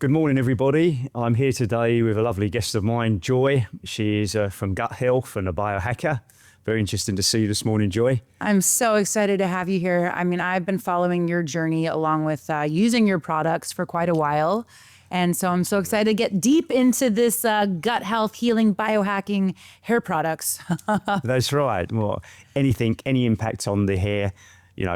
Good morning, everybody. I'm here today with a lovely guest of mine, Joy. She is from Gut Health and a biohacker. Very interesting to see you this morning, Joy. I'm so excited to have you here. I mean, I've been following your journey along with using your products for quite a while. And so I'm so excited to get deep into this gut health, healing, biohacking hair products. That's right. Well, any impact on the hair,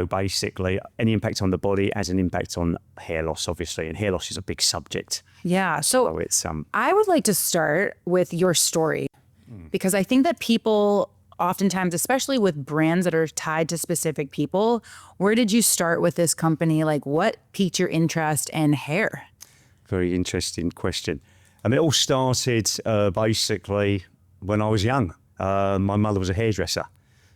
basically any impact on the body has an impact on hair loss, obviously, and hair loss is a big subject. Yeah. So it's I would like to start with your story because I think that people oftentimes, especially with brands that are tied to specific people, where did you start with this company? Like, what piqued your interest in hair? Very interesting question. It all started basically when I was young. My mother was a hairdresser,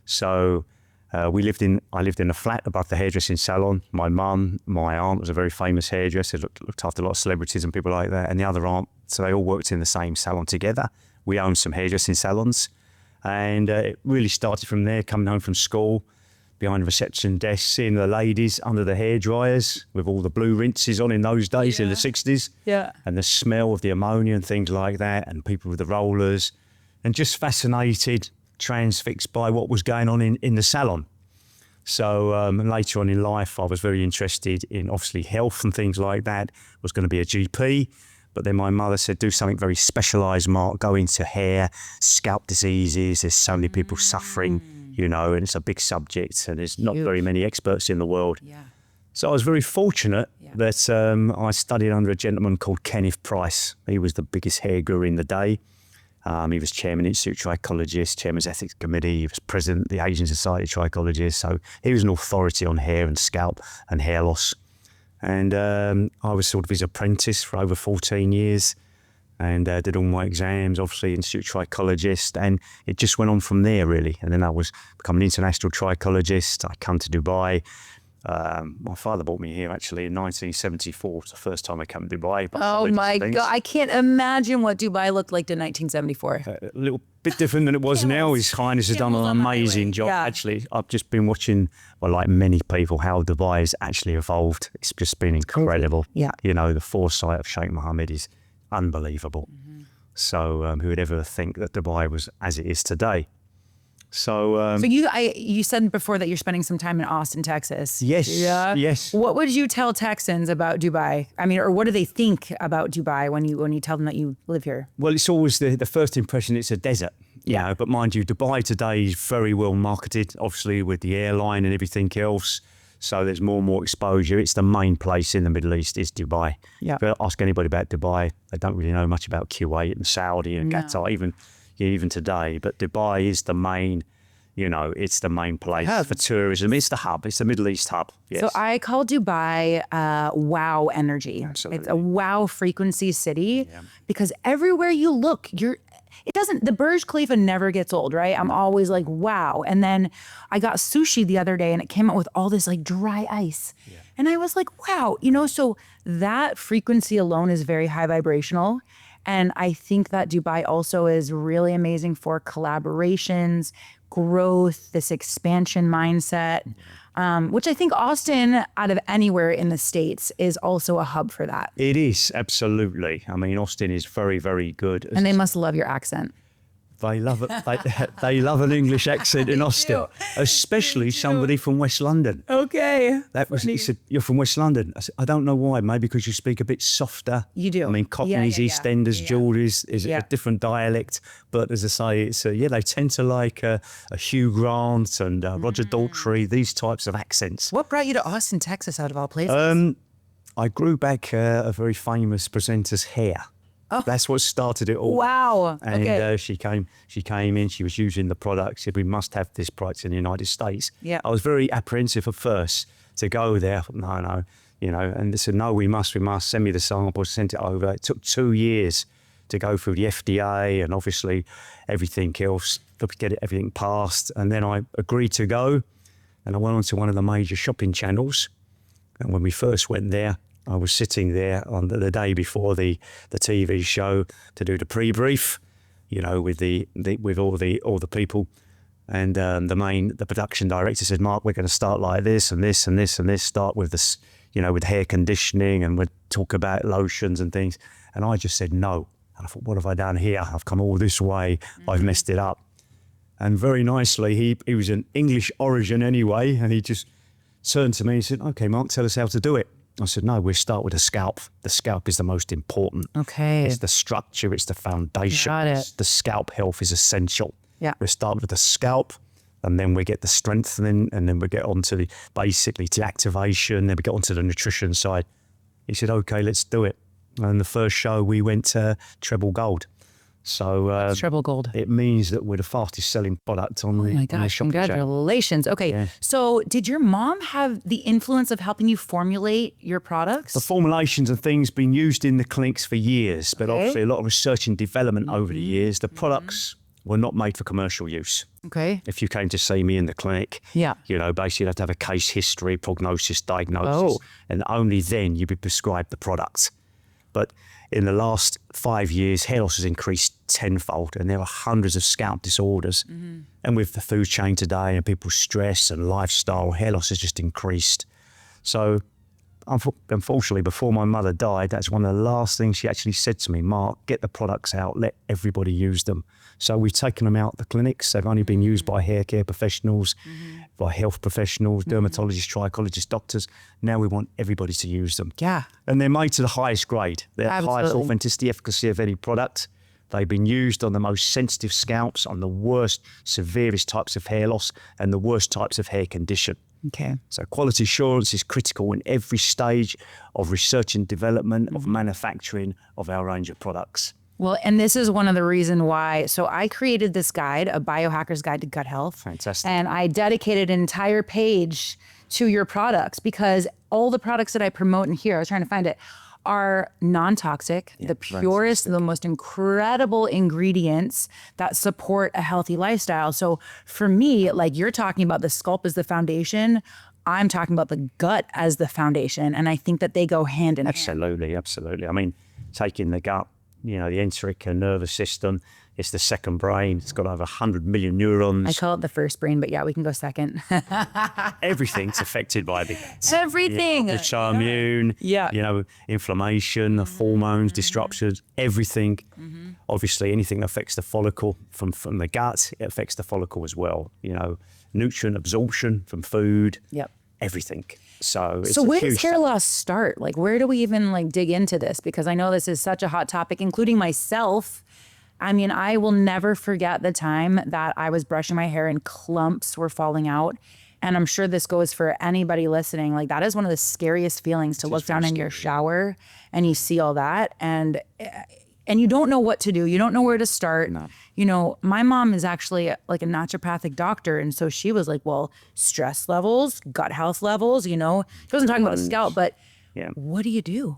so I lived in a flat above the hairdressing salon. My aunt was a very famous hairdresser, looked after a lot of celebrities and people like that, and the other aunt, so they all worked in the same salon together. We owned some hairdressing salons, and it really started from there, coming home from school, behind the reception desk, seeing the ladies under the hair dryers with all the blue rinses on in those days in the 60s. Yeah. And the smell of the ammonia and things like that, and people with the rollers, and just fascinated, transfixed by what was going on in the salon. So later on in life, I was very interested in obviously health and things like that. I was going to be a GP, but then my mother said, do something very specialised, Mark, go into hair, scalp diseases. There's so many people suffering, and it's a big subject, and there's not very many experts in the world. Yeah. So I was very fortunate that I studied under a gentleman called Kenneth Price. He was the biggest hair guru in the day. He was chairman of Institute Trichologist, chairman's ethics committee. He was president of the Asian Society of Trichologists. So he was an authority on hair and scalp and hair loss. And I was sort of his apprentice for over 14 years and did all my exams, obviously, Institute Trichologist. And it just went on from there, really. And then I was become an international trichologist. I come to Dubai. My father brought me here actually in 1974. It's the first time I came to Dubai. Oh my God. I can't imagine what Dubai looked like in 1974. A little bit different than it was now. His Highness has done an amazing job. Yeah. Actually, I've just been watching, well, like many people, how Dubai has actually evolved. It's just been incredible. Yeah. The foresight of Sheikh Mohammed is unbelievable. So who would ever think that Dubai was as it is today? So you said before that you're spending some time in Austin, Texas. Yes. Yeah. Yes. What would you tell Texans about Dubai? I mean, or what do they think about Dubai when you tell them that you live here? Well, it's always the first impression. It's a desert. But mind you, Dubai today is very well marketed, obviously with the airline and everything else. So there's more and more exposure. It's the main place in the Middle East is Dubai. Yeah. If you ask anybody about Dubai, they don't really know much about Kuwait and Saudi and Qatar, even today. But Dubai is the main, it's the main place for tourism. It's the hub. It's the Middle East hub. Yes. So I call Dubai wow energy. Absolutely. It's a wow frequency city because everywhere you look, the Birch Khalifa never gets old, right? I'm always like, wow. And then I got sushi the other day and it came out with all this like dry ice. Yeah. And I was like, wow, so that frequency alone is very high vibrational. And I think that Dubai also is really amazing for collaborations, growth, this expansion mindset, which I think Austin, out of anywhere in the States, is also a hub for that. It is, absolutely. I mean, Austin is very, very good. And they must love your accent. They love it. They love an English accent in Austin, especially somebody from West London. Okay. He said, you're from West London. I said, I don't know why. Maybe because you speak a bit softer. You do. I mean, Cockneys, EastEnders, Geordies is a different dialect. But as I say, it's they tend to like a Hugh Grant and Roger Daltrey, these types of accents. What brought you to Austin, Texas, out of all places? I grew back a very famous presenter's hair. Oh. That's what started it all. Wow. And she came in, she was using the product. She said, we must have this product in the United States. Yeah. I was very apprehensive at first to go there. No, and they said, no, we must send me the sample, sent it over. It took 2 years to go through the FDA and obviously everything else, to get everything passed. And then I agreed to go and I went on to one of the major shopping channels. And when we first went there, I was sitting there on the day before the TV show to do the pre-brief, with all the people, and the production director said, Mark, we're going to start like this and this and this and this. Start with this, with hair conditioning and with talk about lotions and things. And I just said no. And I thought, what have I done here? I've come all this way. I've messed it up. And very nicely, he was an English origin anyway, and he just turned to me and said, okay, Mark, tell us how to do it. I said, no, we'll start with the scalp. The scalp is the most important. Okay. It's the structure, it's the foundation. Got it. The scalp health is essential. Yeah. We start with the scalp, and then we get the strengthening, and then we get on to the activation, then we get onto the nutrition side. He said, okay, let's do it. And the first show we went to treble gold. So Treble gold. It means that we're the fastest selling product on the, Oh my on the gosh, shopping chart. congratulations. Okay, Yeah. so did your mom have the influence of helping you formulate your products? The formulations and things been used in the clinics for years, but Okay. obviously a lot of research and development over the years. The products were not made for commercial use. Okay. If you came to see me in the clinic, Yeah. basically you'd have to have a case history, prognosis, diagnosis, and only then you'd be prescribed the product. But in the last 5 years, hair loss has increased tenfold, and there are hundreds of scalp disorders. And with the food chain today and people's stress and lifestyle, hair loss has just increased. So unfortunately, before my mother died, that's one of the last things she actually said to me, Mark, get the products out, let everybody use them. So we've taken them out of the clinics. They've only been used by hair care professionals, by health professionals, dermatologists, trichologists, doctors. Now we want everybody to use them. Yeah. And they're made to the highest grade. They're the highest Absolutely. authenticity, efficacy of any product. They've been used on the most sensitive scalps, on the worst, severest types of hair loss and the worst types of hair condition. Okay. So quality assurance is critical in every stage of research and development, of manufacturing of our range of products. Well, and this is one of the reasons why. So I created this guide, a biohacker's guide to gut health. Fantastic. And I dedicated an entire page to your products because all the products that I promote in here, I was trying to find it, are non-toxic, the purest, the most incredible ingredients that support a healthy lifestyle. So for me, like you're talking about the scalp as the foundation, I'm talking about the gut as the foundation. And I think that they go hand in hand. Absolutely, absolutely. I mean, taking the gut, the enteric nervous system, it's the second brain. It's got over 100 million neurons. I call it the first brain, but yeah, we can go second. Everything's affected by the gut. Everything. The immune, inflammation, the hormones, disruptions, everything. Obviously, anything that affects the follicle from the gut, it affects the follicle as well. Nutrient absorption from food, Yep. everything. So it's So a where huge does hair loss start? Like, where do we even dig into this? Because I know this is such a hot topic, including myself. I mean, I will never forget the time that I was brushing my hair and clumps were falling out. And I'm sure this goes for anybody listening. Like, that is one of the scariest feelings to look down in your shower and you see all that. And you don't know what to do. You don't know where to start. No. My mom is actually like a naturopathic doctor. And so she was like, well, stress levels, gut health levels, she wasn't talking about the scalp, but what do you do?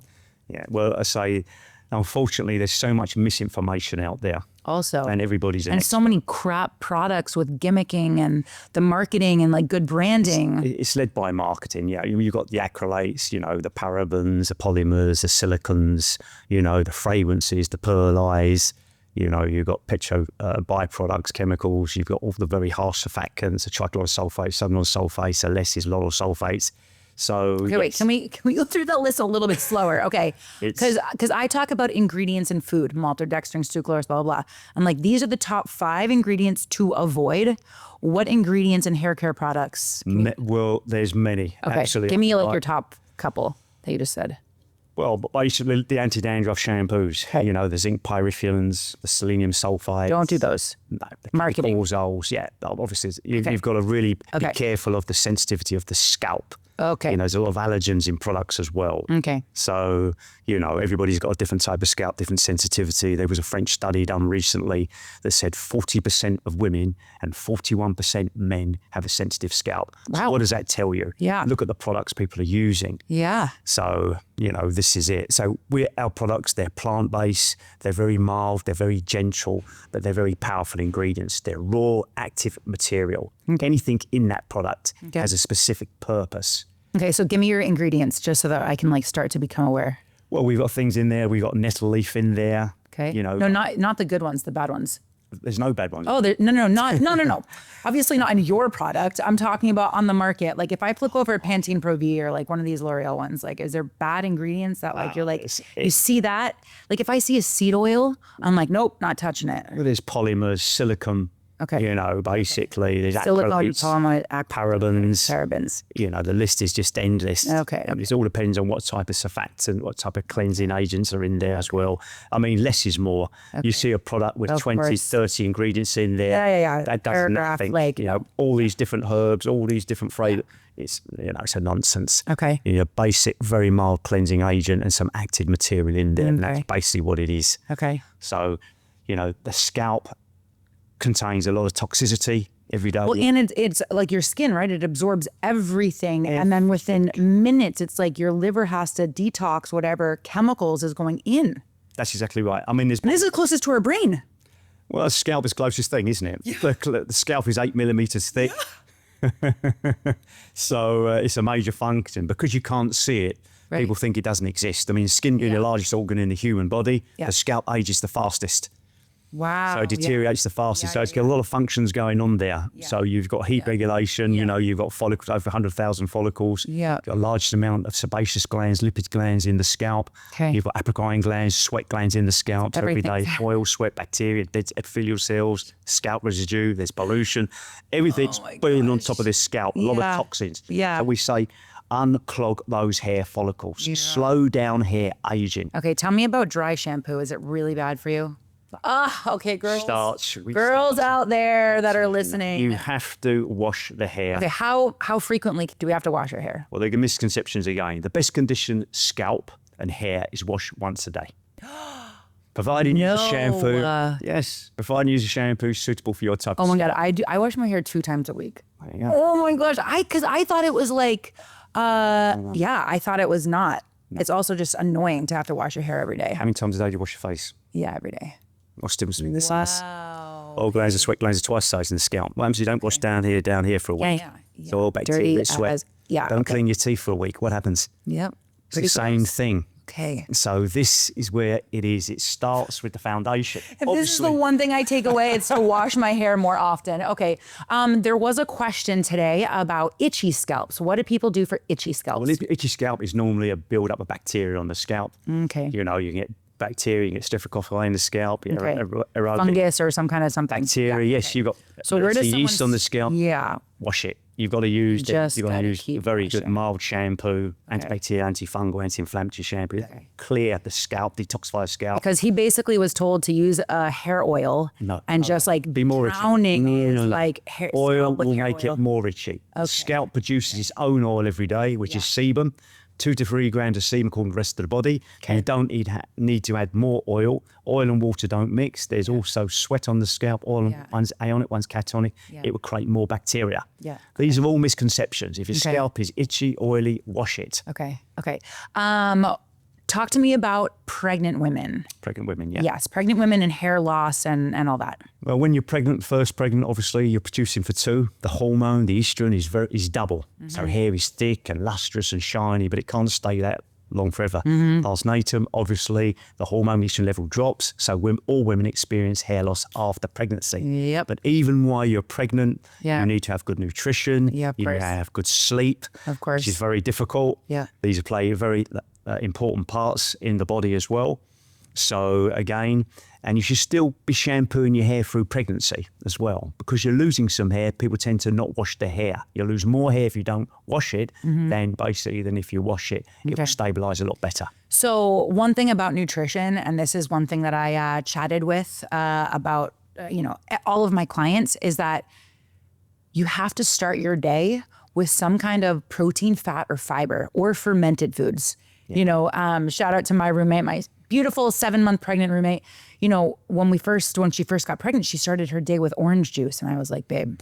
Yeah, well, I say, unfortunately, there's so much misinformation out there. Also. And everybody's an And so many crap products with gimmicking and the marketing and like good branding. It's led by marketing. Yeah, you've got the acrylates, the parabens, the polymers, the silicons, the fragrances, the pearlize. You've got petro byproducts, chemicals. You've got all the very harsh surfactants, the trichlorosulfates, sodium sulfates, the less lauryl sulfates. So okay, wait, can we go through that list a little bit slower? Okay, because I talk about ingredients in food, maltodextrin, sucralose, blah, blah, blah. And like, these are the top 5 ingredients to avoid. What ingredients in hair care products? Well, there's many. Okay, Actually, give me your top couple that you just said. Well, basically the anti-dandruff shampoos, the zinc pyriphylins, the selenium sulfide. Don't do those. No, the Marketing. Corzols, obviously you've got to really be careful of the sensitivity of the scalp. Okay. There's a lot of allergens in products as well. Okay. So, everybody's got a different type of scalp, different sensitivity. There was a French study done recently that said 40% of women and 41% men have a sensitive scalp. Wow. So what does that tell you? Yeah. Look at the products people are using. Yeah. So, this is it. So our products, they're plant-based, they're very mild, they're very gentle, but they're very powerful ingredients. They're raw, active material. Anything in that product has a specific purpose. Okay, so give me your ingredients just so that I can start to become aware. Well, we've got things in there. We've got nettle leaf in there. Okay. No, not the good ones, the bad ones. there's no bad ones. Oh, no. Obviously not in your product. I'm talking about on the market. Like if I flip over a Pantene Pro V or like one of these L'Oreal ones, like is there bad ingredients that like you're like, you see that? Like if I see a seed oil, I'm like, nope, not touching it. There's polymers, silicone. Okay. You know, basically, there's Silicone, acrylates, parabens. You know, the list is just endless. Okay. It all depends on what type of surfactant, what type of cleansing agents are in there as well. I mean, less is more. Okay. You see a product with 20, 30 ingredients in there. Yeah. That does nothing. Like, you know, all these different herbs, all these different flavors. It's, you know, it's a nonsense. Okay. You know, basic, very mild cleansing agent and some active material in there. And that's basically what it is. Okay. So, you know, the scalp contains a lot of toxicity every day. Well, and it's like your skin, right? It absorbs everything. And then within minutes, it's like your liver has to detox whatever chemicals is going in. That's exactly right. I mean, this is closest to our brain. Well, the scalp is the closest thing, isn't it? Yeah. The scalp is 8 millimeters thick. Yeah. So it's a major function. Because you can't see it, people think it doesn't exist. I mean, skin being the largest organ in the human body, the scalp ages the fastest. Wow. So it deteriorates the fastest. So it's got a lot of functions going on there. Yeah. So you've got heat regulation, you know, you've got follicles, over 100,000 follicles. Yeah. You've got a large amount of sebaceous glands, lipid glands in the scalp. Okay. You've got apocrine glands, sweat glands in the scalp. Every day, oil, sweat, bacteria, dead epithelial cells, scalp residue, there's pollution. Everything's burning on top of this scalp, a lot of toxins. Yeah. So we say, unclog those hair follicles, slow down hair aging. Okay, tell me about dry shampoo. Is it really bad for you? Okay, girls. Girls out there that are listening. You have to wash the hair. Okay, how frequently do we have to wash our hair? Well, there are misconceptions again. The best conditioned scalp and hair is washed once a day. Providing you use shampoo. Providing you use a shampoo suitable for your type of Oh my scalp. God, I wash my hair 2 times a week. Oh my gosh, because I thought it was like, I thought it was not. No. It's also just annoying to have to wash your hair every day. How many times a day do you wash your face? Yeah, every day. What's the difference between this and this? All glands and sweat glands are twice the size in the scalp. What happens if you don't wash down here for a week? Yeah. It's all bacteria, sweat. Don't clean your teeth for a week. What happens? Yep. It's the same thing. Okay. So this is where it is. It starts with the foundation. If this is the one thing I take away, it's to wash my hair more often. Okay. There was a question today about itchy scalps. What do people do for itchy scalps? Well, itchy scalp is normally a build-up of bacteria on the scalp. Okay. You know, you can get bacteria, you get Streptococcus in the scalp, fungus or some kind of something. Bacteria, yes, you've got yeast on the scalp. Yeah. Wash it. You've got to use You've got to use very good mild shampoo, antibacterial, antifungal, anti-inflammatory shampoo. Clear the scalp, detoxify the scalp. Because he basically was told to use a hair oil just like be more drowning like hair oil will make it more itchy. Okay. The scalp produces its own oil every day, which is sebum. 2 to 3 grams of sebum called the rest of the body. Okay. You don't need to add more oil. Oil and water don't mix. There's also sweat on the scalp. Oil, one's ionic, one's cationic. It will create more bacteria. These are all misconceptions. If your scalp is itchy, oily, wash it. Okay. Talk to me about pregnant women. Pregnant women, yeah. Yes, pregnant women and hair loss and all that. Well, when you're first pregnant, obviously you're producing for 2. The hormone, the estrogen is double. So hair is thick and lustrous and shiny, but it can't stay that long forever. Postnatal, obviously, the hormone estrogen level drops. So all women experience hair loss after pregnancy. Yep. But even while you're pregnant, you need to have good nutrition. You need to have good sleep. Of course. Which is very difficult. Yeah. These play very important parts in the body as well. So again, and you should still be shampooing your hair through pregnancy as well, because you're losing some hair. People tend to not wash their hair. You lose more hair if you don't wash it than if you wash it. It will stabilize a lot better. So one thing about nutrition, and this is one thing that I chatted with about all of my clients, is that you have to start your day with some kind of protein, fat, or fiber, or fermented foods. Shout out to my roommate, my beautiful 7-month pregnant roommate. When she first got pregnant, she started her day with orange juice. And I was like, babe,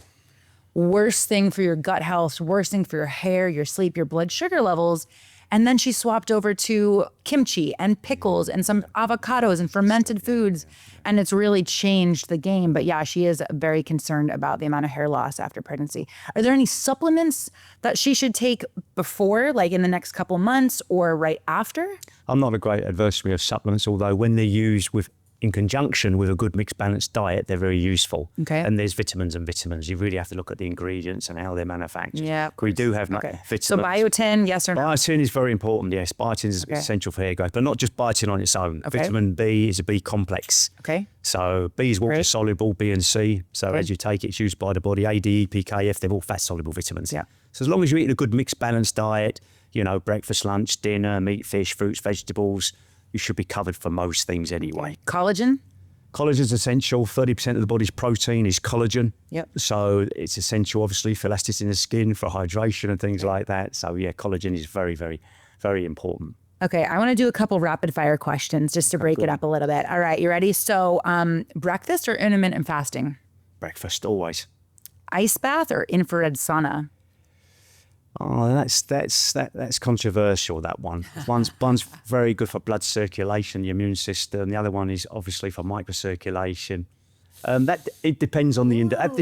worst thing for your gut health, worst thing for your hair, your sleep, your blood sugar levels. And then she swapped over to kimchi and pickles and some avocados and fermented foods. And it's really changed the game. But yeah, she is very concerned about the amount of hair loss after pregnancy. Are there any supplements that she should take before, like in the next couple months or right after? I'm not a great adversary of supplements, although when they're used with in conjunction with a good mixed balanced diet, they're very useful. Okay. And there's vitamins and vitamins. You really have to look at the ingredients and how they're manufactured. Yeah. We do have vitamins. So biotin, yes or no? Biotin is very important, yes. Biotin is essential for hair growth, but not just biotin on its own. Okay. Vitamin B is a B complex. Okay. So B is water soluble, B and C. So as you take it, it's used by the body. A, D, E, P, K, F, they're all fat soluble vitamins. Yeah. So as long as you eat a good mixed balanced diet, you know, breakfast, lunch, dinner, meat, fish, fruits, vegetables, you should be covered for most things anyway. Collagen? Collagen is essential. 30% of the body's protein is collagen. Yep. So it's essential, obviously, for elasticity in the skin, for hydration and things like that. So yeah, collagen is very, very, very important. Okay, I want to do a couple rapid fire questions just to break it up a little bit. All right, you ready? So breakfast or intermittent fasting? Breakfast, always. Ice bath or infrared sauna? Oh, that's controversial, that one. One's very good for blood circulation, the immune system. The other one is obviously for microcirculation. It depends on the that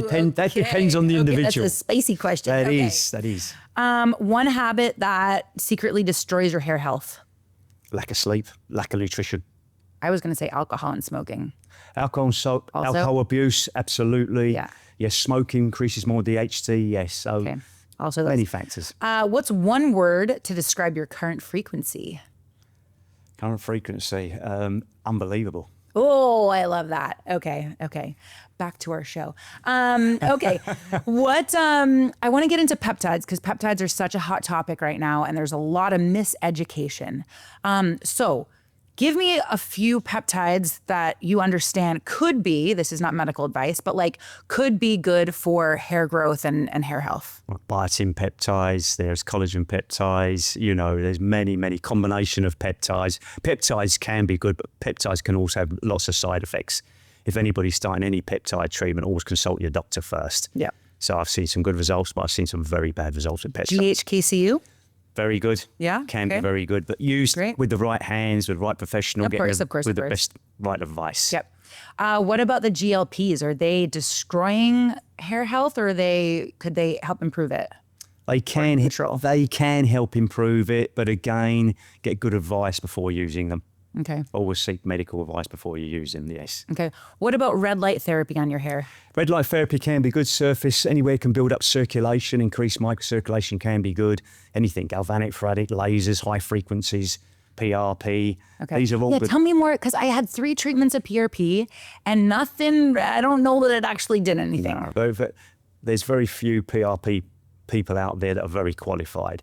depends on the individual. That's a spicy question. That is. One habit that secretly destroys your hair health. Lack of sleep, lack of nutrition. I was going to say alcohol and smoking. Alcohol abuse, absolutely. Yeah. Yes, smoking increases more DHT. Yes. So Okay. Also those. many factors. What's one word to describe your current frequency? Current frequency, unbelievable. Oh, I love that. Okay. Back to our show. Okay. I want to get into peptides because peptides are such a hot topic right now and there's a lot of miseducation. So give me a few peptides that you understand could be, this is not medical advice, but like could be good for hair growth and hair health. Biotin peptides, there's collagen peptides, you know, there's many combination of peptides. Peptides can be good, but peptides can also have lots of side effects. If anybody's starting any peptide treatment, always consult your doctor first. Yeah. So I've seen some good results, but I've seen some very bad results with peptides. GHKCU? Very good. Yeah, Can okay. be very good, but used Great. with the right hands, with the right professional, Of course. with the best right advice. Yep. What about the GLPs? Are they destroying hair health or could they help improve it? They can help improve it, but again, get good advice before using them. Okay. Always seek medical advice before you use them, yes. Okay. What about red light therapy on your hair? Red light therapy can be good. Surface, anywhere can build up circulation, increase microcirculation can be good. Anything, galvanic, faradic, lasers, high frequencies, PRP. Okay. These are all Yeah, good. tell me more, because I had 3 treatments of PRP and nothing, I don't know that it actually did anything. No, but there's very few PRP people out there that are very qualified.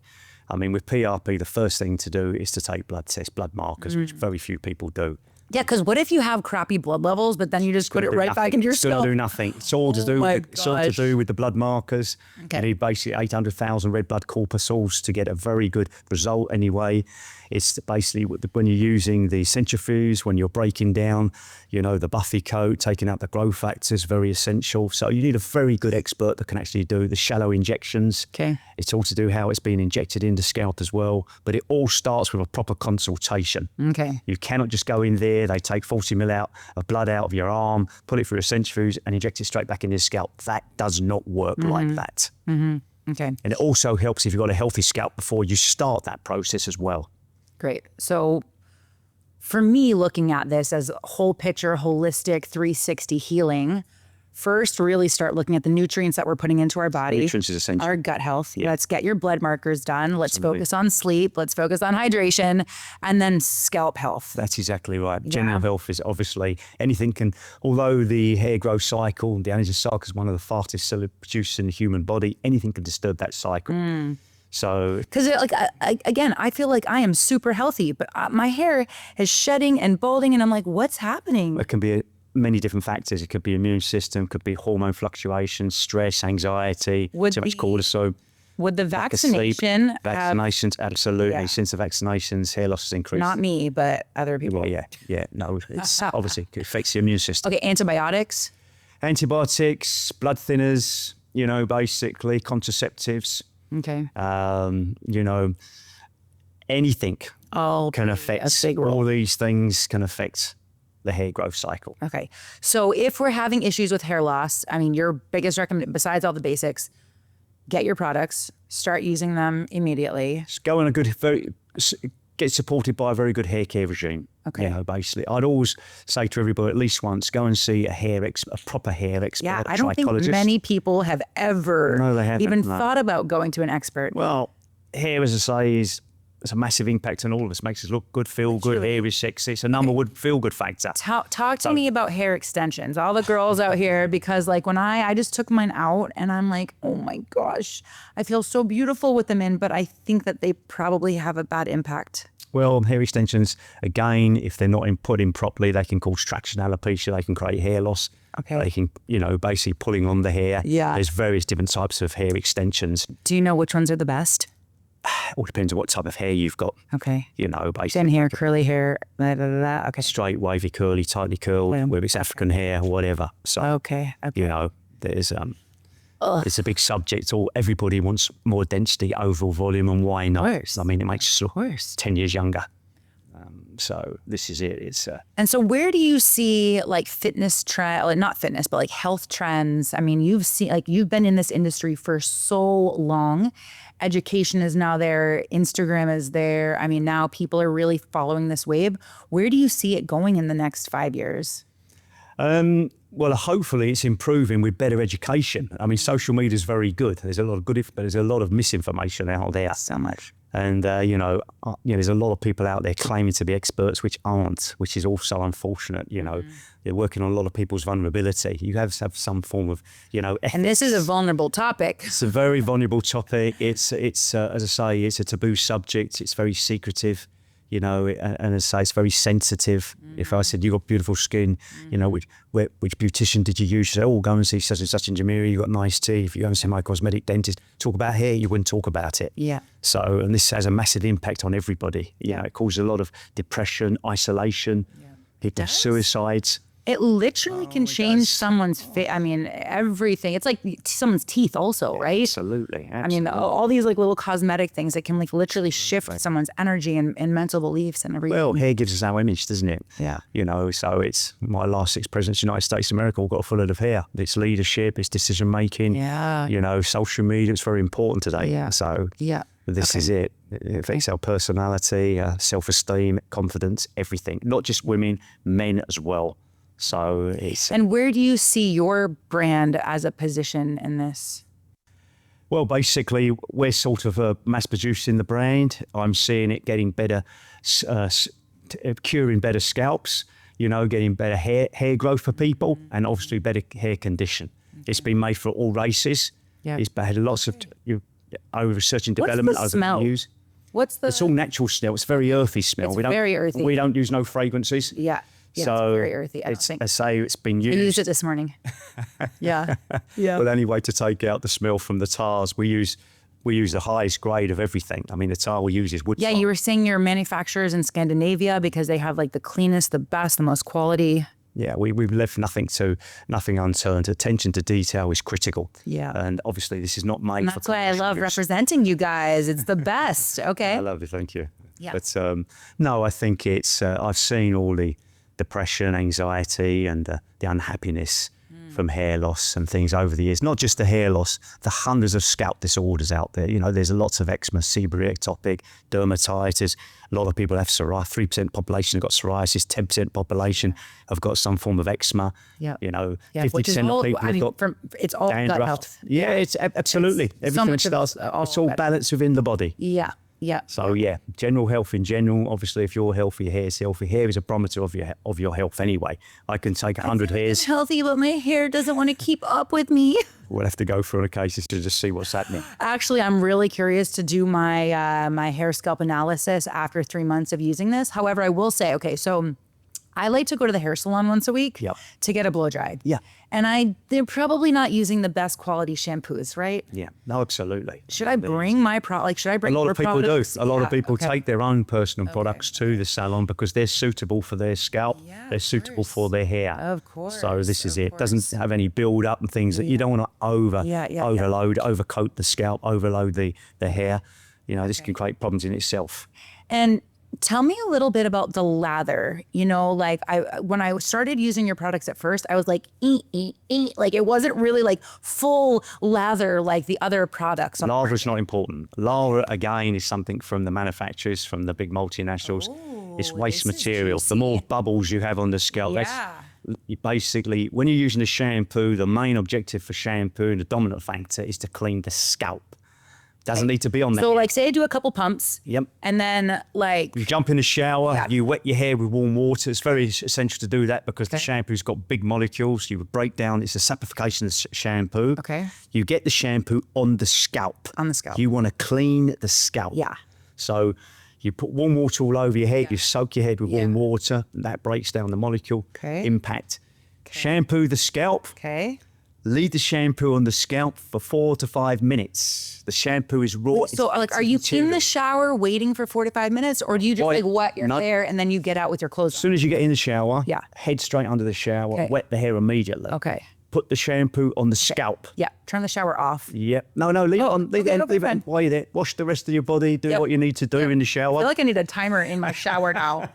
I mean, with PRP, the first thing to do is to take blood tests, blood markers, which very few people do. Yeah, because what if you have crappy blood levels, but then you just put it right back into your It's going scalp? to do nothing. It's all to do. It's all to do with the blood markers. Okay. You need basically 800,000 red blood corpuscles to get a very good result. Anyway, it's basically when you're using the centrifuge, when you're breaking down, you know, the buffy coat, taking out the growth factors, very essential. So you need a very good expert that can actually do the shallow injections. Okay. It's all to do how it's being injected in the scalp as well. But it all starts with a proper consultation. Okay. You cannot just go in there, they take 40 ml of blood out of your arm, put it through a centrifuge and inject it straight back in your scalp. That does not work like that. Okay. And it also helps if you've got a healthy scalp before you start that process as well. Great. So for me, looking at this as whole picture, holistic 360 healing, first really start looking at the nutrients that we're putting into our body. Nutrients is essential. Our gut health. Yeah. Let's get your blood markers done. Let's focus on sleep. Let's focus on hydration and then scalp health. That's exactly right. General health is obviously anything can, although the hair growth cycle, the anagen cycle is one of the fastest cell produced in the human body, anything can disturb that cycle. So, Because again, I feel like I am super healthy, but my hair is shedding and balding and I'm like, what's happening? it can be many different factors. It could be immune system, could be hormone fluctuations, stress, anxiety, too much cortisol. Would the lack of sleep. vaccination have, Vaccinations, absolutely. Yeah. Since the vaccinations, hair loss has increased. not me, but other people? Well, yeah. No, it's obviously it affects the immune system. Okay, antibiotics. Antibiotics, blood thinners, you know, basically contraceptives. Okay. You know, anything Oh, can a affect. big role. All these things can affect the hair growth cycle. Okay. So if we're having issues with hair loss, I mean, your biggest recommendation, besides all the basics, get your products, start using them immediately. Just go on a good, get supported by a very good hair care regime. Okay. You know, basically, I'd always say to everybody at least once, go and see a proper hair expert. Yeah, a I don't think trichologist. many people have ever No, they haven't, even no. thought about going to an expert. Well, hair, as I say, it's a massive impact on all of us. Makes us look good, feel good. Hair is sexy. It's a number one feel good factor. Talk to me about hair extensions, all the girls out here, because like when I just took mine out and I'm like, oh my gosh, I feel so beautiful with them in, but I think that they probably have a bad impact. Well, hair extensions, again, if they're not put in properly, they can cause traction alopecia. They can create hair loss. Okay. They can, you know, basically pulling on the hair. Yeah. There's various different types of hair extensions. Do you know which ones are the best? It all depends on what type of hair you've got. Okay. You know, basically. Thin hair, curly hair, blah, blah, blah. Okay. Straight, wavy, curly, tightly curled, whether it's African hair or whatever. So, Okay. you know, there's it's a big subject. Everybody wants more density, overall volume, and why not? course. I mean, it makes us 10 years younger. So this is it. It's And so where do you see like fitness trend, like not fitness, but like health trends? I mean, you've been in this industry for so long. Education is now there. Instagram is there. I mean, now people are really following this wave. Where do you see it going in the next 5 years? well, hopefully it's improving with better education. I mean, social media is very good. There's a lot of good, but there's a lot of misinformation out there. So much. And, there's a lot of people out there claiming to be experts, which aren't, which is also unfortunate. They're working on a lot of people's vulnerability. You have to have some form of, ethics. And this is a vulnerable topic. It's a very vulnerable topic. It's as I say, it's a taboo subject. It's very secretive, and as I say, it's very sensitive. If I said, you got beautiful skin, which beautician did you use? You say, go and see such and such in Jamaica, you got nice teeth. If you go and see my cosmetic dentist, talk about hair, you wouldn't talk about it. Yeah. So, and this has a massive impact on everybody. It causes a lot of depression, isolation, people suicides. It literally can change someone's face. I mean, everything. It's like someone's teeth also, right? Absolutely. I mean, all these like little cosmetic things that can like literally shift someone's energy and mental beliefs and everything. Well, hair gives us our image, doesn't it? Yeah. So it's my last 6 presidents of the United States of America all got full of hair. It's leadership, it's decision making. Yeah. Social media, it's very important today. Yeah. So this is it. It affects our personality, self-esteem, confidence, everything. Not just women, men as well. So it's... And where do you see your brand as a position in this? Well, basically, we're sort of mass producing the brand. I'm seeing it getting better, curing better scalps, getting better hair growth for people, and obviously better hair condition. It's been made for all races. Yeah. It's had lots of over research and development. What's the smell? It's all natural smell. It's very earthy smell. It's very earthy. We don't use no fragrances. Yeah. Yeah, So it's very earthy. I say it's been used. I used it this morning. Yeah. Well, anyway, to take out the smell from the tars, we use the highest grade of everything. I mean, the tar we use is wood. Yeah, tar. you were saying your manufacturers in Scandinavia because they have like the cleanest, the best, the most quality. Yeah, we've left nothing unturned. Attention to detail is critical. Yeah. And obviously this is not made And for that's why I love representing you guys. It's the best. Okay. I love it, thank you. Yeah. But no, I think it's, I've seen all the depression, anxiety and the unhappiness from hair loss and things over the years. Not just the hair loss, the hundreds of scalp disorders out there. There's lots of eczema, seborrheic, atopic, dermatitis. A lot of people have psoriasis. 3% population have got psoriasis. 10% population have got some form of eczema. Yeah. 50% of people have got it's all dandruff. gut health. Yeah, it's absolutely. Everything starts, it's all balanced within the body. Yeah. Yeah. So general health in general. Obviously, if you're healthy, your hair's healthy. Hair is a barometer of your health anyway. I can take 100 hairs. I'm healthy, but my hair doesn't want to keep up with me. We'll have to go through the cases to just see what's happening. Actually, I'm really curious to do my my hair scalp analysis after 3 months of using this. However, I will say, so I like to go to the hair salon once a week to get a blow dried. Yeah. And they're probably not using the best quality shampoos, right? Yeah, no, absolutely. Should I bring my product? Like, should I bring a lot of people do. A lot of people okay. take their own personal products to the salon because they're suitable for their scalp. Yeah, they're suitable for their hair. Of course. So this is it. Doesn't have any build up and things that you don't want to overload, overcoat the scalp, overload the hair. This can create problems in itself. And tell me a little bit about the lather. When I started using your products at first, I was like, like it wasn't really like full lather like the other products. Lather is not important. Lather, again, is something from the manufacturers, from the big multinationals. It's waste this is material. The more bubbles you have on the scalp, you basically, when you're using the shampoo, the main objective for shampoo and the dominant factor is to clean the scalp. Doesn't need to be on there. So like say I do a couple pumps. Yep. And then like. You jump in the shower, you wet your hair with warm water. It's very essential to do that because the shampoo's got big molecules. You would break down, it's a saponification of shampoo. Okay. You get the shampoo on the scalp. On the scalp. You want to clean the scalp. Yeah. So you put warm water all over your head, you soak your head with warm water, and that breaks down the molecule impact. Shampoo the scalp. Okay. Leave the shampoo on the scalp for 4 to 5 minutes. The shampoo is raw. So like, are you in the shower waiting for 4 to 5 minutes, or do you just like wet your hair and then you get out with your clothes As soon as you get in the shower, Yeah. head straight under the shower, wet the hair immediately. Okay. Put the shampoo on the scalp. Yeah. Turn the shower off. Yep. No, leave it on. Leave it on while you're there. Wash the rest of your body. Do what you need to do in the shower. I feel like I need a timer in my shower now.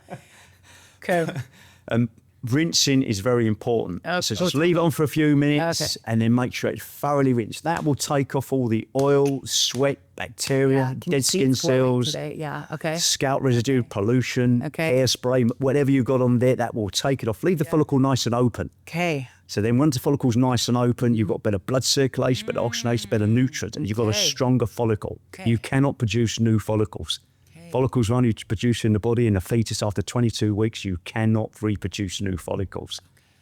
Okay. Rinsing is very important. So just leave it on for a few minutes and then make sure it's thoroughly rinsed. That will take off all the oil, sweat, bacteria, dead skin cells, scalp residue, pollution, hairspray, whatever you've got on there, that will take it off. Leave the follicle nice and open. Okay. So then once the follicle's nice and open, you've got better blood circulation, better oxygenation, better nutrients, and you've got a stronger follicle. You cannot produce new follicles. Follicles are only produced in the body in the fetus after 22 weeks. You cannot reproduce new follicles.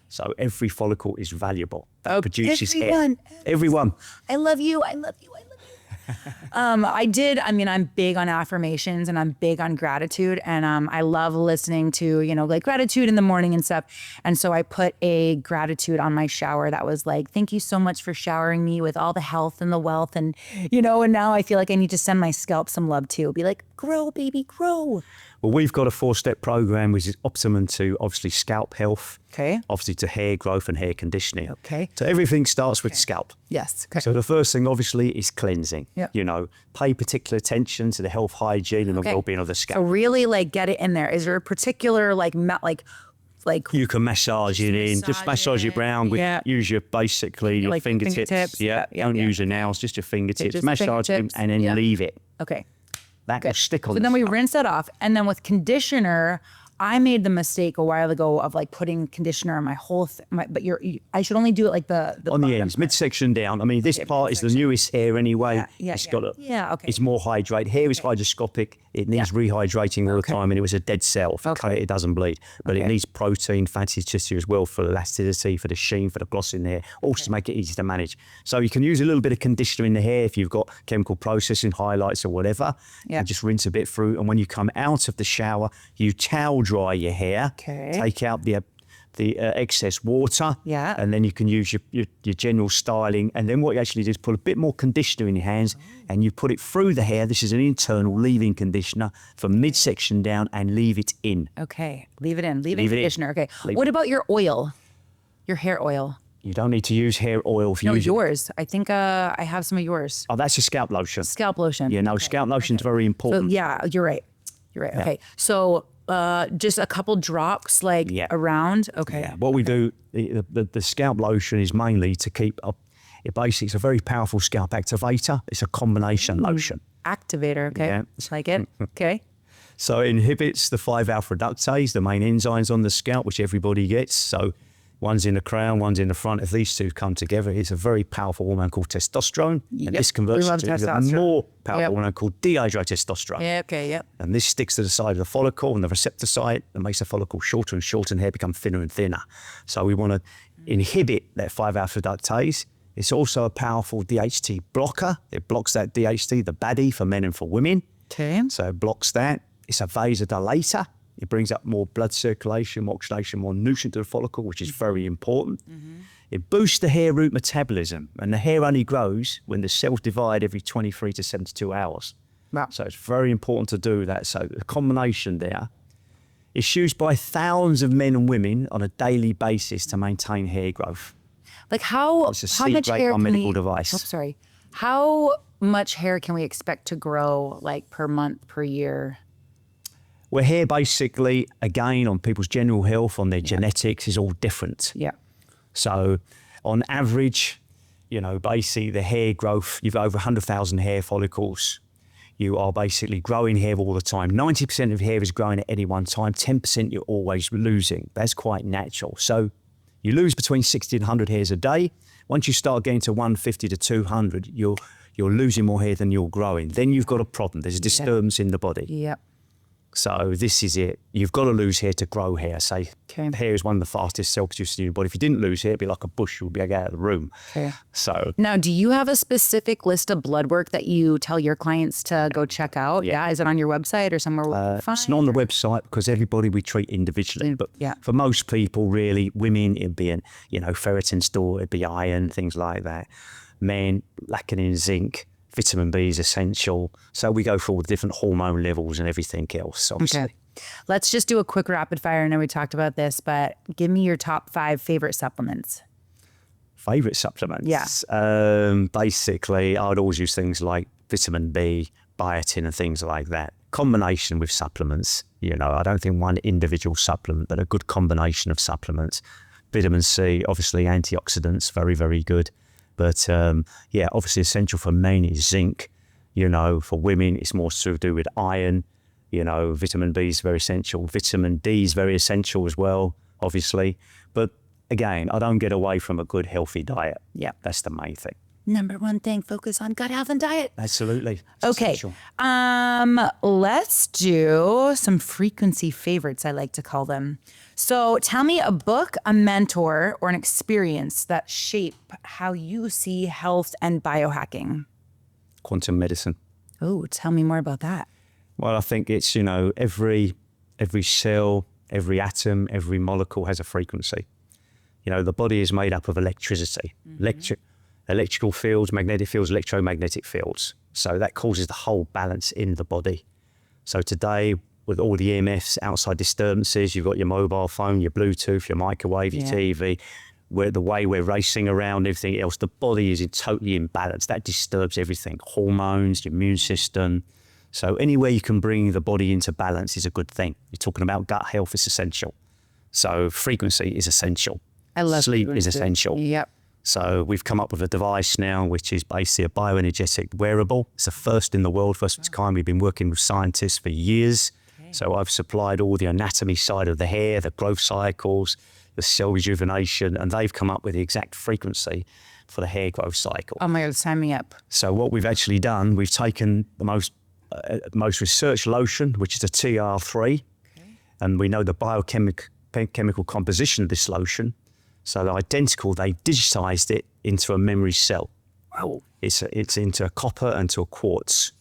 So every follicle is valuable. That produces hair. Everyone. I love you. I love you. I love you. I'm big on affirmations and I'm big on gratitude. And I love listening to, like gratitude in the morning and stuff. And so I put a gratitude on my shower that was like, thank you so much for showering me with all the health and the wealth. And, and now I feel like I need to send my scalp some love too. Be like, grow, baby, grow. Well, we've got a 4-step program, which is optimum to obviously scalp health, obviously to hair growth and hair conditioning. So everything starts with scalp. Yes. So the first thing obviously is cleansing. Pay particular attention to the health, hygiene and the well-being of the scalp. So really like get it in there. Is there a particular like you can massage it in, just massage it around with use your your fingertips. Don't use your nails, just your fingertips. Just massage it and then leave it. Okay. That will stick on. So then we rinse that off. And then with conditioner, I made the mistake a while ago of like putting conditioner on my whole I should only do it like the on the ends, midsection down. I mean, this part is the newest hair anyway. It's got it's more hydrated. Hair is hygroscopic. It needs rehydrating all the time, and it was a dead cell. It doesn't bleed, but it needs protein, fatty tissue as well for elasticity, for the sheen, for the gloss in there, also to make it easy to manage. So you can use a little bit of conditioner in the hair if you've got chemical processing, highlights or whatever, and just rinse a bit through. And when you come out of the shower, you towel dry your hair, take out the excess water, and then you can use your general styling. And then what you actually do is put a bit more conditioner in your hands and you put it through the hair. This is an internal leave-in conditioner from midsection down and leave it in. Okay, leave it in. Leave-in conditioner. Okay. What about your oil? Your hair oil? You don't need to use hair oil if you use yours. I think I have some of yours. Oh, that's your scalp lotion. Scalp lotion. Yeah, scalp lotion's very important. So, you're right. You're right. Okay. So just a couple drops around. Okay. Yeah. What we do, the scalp lotion is mainly to keep up. It's a very powerful scalp activator. It's a combination lotion. Activator. Okay. Yeah. Just like it. Okay. So it inhibits the 5-alpha reductase, the main enzymes on the scalp, which everybody gets. So one's in the crown, one's in the front. If these two come together, it's a very powerful hormone called testosterone. And this converts to a more powerful hormone called dehydrated testosterone. And this sticks to the side of the follicle and the receptor site and makes the follicle shorter and shorter and hair become thinner and thinner. So we want to inhibit that 5-alpha reductase. It's also a powerful DHT blocker. It blocks that DHT, the baddie for men and for women. Okay. So it blocks that. It's a vasodilator. It brings up more blood circulation, more oxidation, more nutrient to the follicle, which is very important. It boosts the hair root metabolism, and the hair only grows when the cells divide every 23 to 72 hours. Wow. So it's very important to do that. So the combination there is used by thousands of men and women on a daily basis to maintain hair growth. Like how much hair can medical device. Oh, sorry. How much hair can we expect to grow like per month, per year? Well, hair basically, again, on people's general health, on their genetics, is all different. Yeah. So on average, basically the hair growth, you've got over 100,000 hair follicles. you are basically growing hair all the time. 90% of hair is growing at any one time. 10% you're always losing. That's quite natural. So you lose between 60 and 100 hairs a day. Once you start getting to 150 to 200, you're losing more hair than you're growing. Then you've got a problem. There's a disturbance in the body. Yep. So this is it. You've got to lose hair to grow hair. Say hair is one of the fastest cell producers in your body. If you didn't lose hair, it'd be like a bush. You'd be out of the room. Okay. So now, do you have a specific list of blood work that you tell your clients to go check out? Yeah. Is it on your website or somewhere? It's not on the website because everybody we treat individually. But for most people, really, women, it'd be ferritin store, it'd be iron, things like that. Men, lacking in zinc. Vitamin B is essential. So we go through all the different hormone levels and everything else, obviously. Okay. Let's just do a quick rapid fire. I know we talked about this, but give me your top 5 favorite supplements. Favorite supplements? Yeah. Basically, I would always use things like vitamin B, biotin and things like that. Combination with supplements. I don't think one individual supplement, but a good combination of supplements. Vitamin C, obviously antioxidants, very, very good. But obviously essential for men is zinc. For women, it's more to do with iron. Vitamin B is very essential. Vitamin D is very essential as well, obviously. But again, I don't get away from a good, healthy diet. Yeah, that's the main thing. Number one thing, focus on gut health and diet. Absolutely. Okay. Essential. Let's do some frequency favorites, I like to call them. So tell me a book, a mentor, or an experience that shape how you see health and biohacking. Quantum medicine. Oh, tell me more about that. Well, I think it's, every cell, every atom, every molecule has a frequency. The body is made up of electricity, electrical fields, magnetic fields, electromagnetic fields. So that causes the whole balance in the body. So today, with all the EMFs, outside disturbances, you've got your mobile phone, your Bluetooth, your microwave, your TV, the way we're racing around, everything else, the body is totally imbalanced. That disturbs everything, hormones, your immune system. So anywhere you can bring the body into balance is a good thing. You're talking about gut health, it's essential. So frequency is essential. I love sleep is essential. Yep. So we've come up with a device now, which is basically a bioenergetic wearable. It's the first in the world, first of its kind. We've been working with scientists for years. So I've supplied all the anatomy side of the hair, the growth cycles, the cell rejuvenation, and they've come up with the exact frequency for the hair growth cycle. Oh my God, sign me up. So what we've actually done, we've taken the most researched lotion, which is a TR3, and we know the biochemical composition of this lotion. So they're identical, they digitized it into a memory cell. Wow. It's into a copper and to a quartz.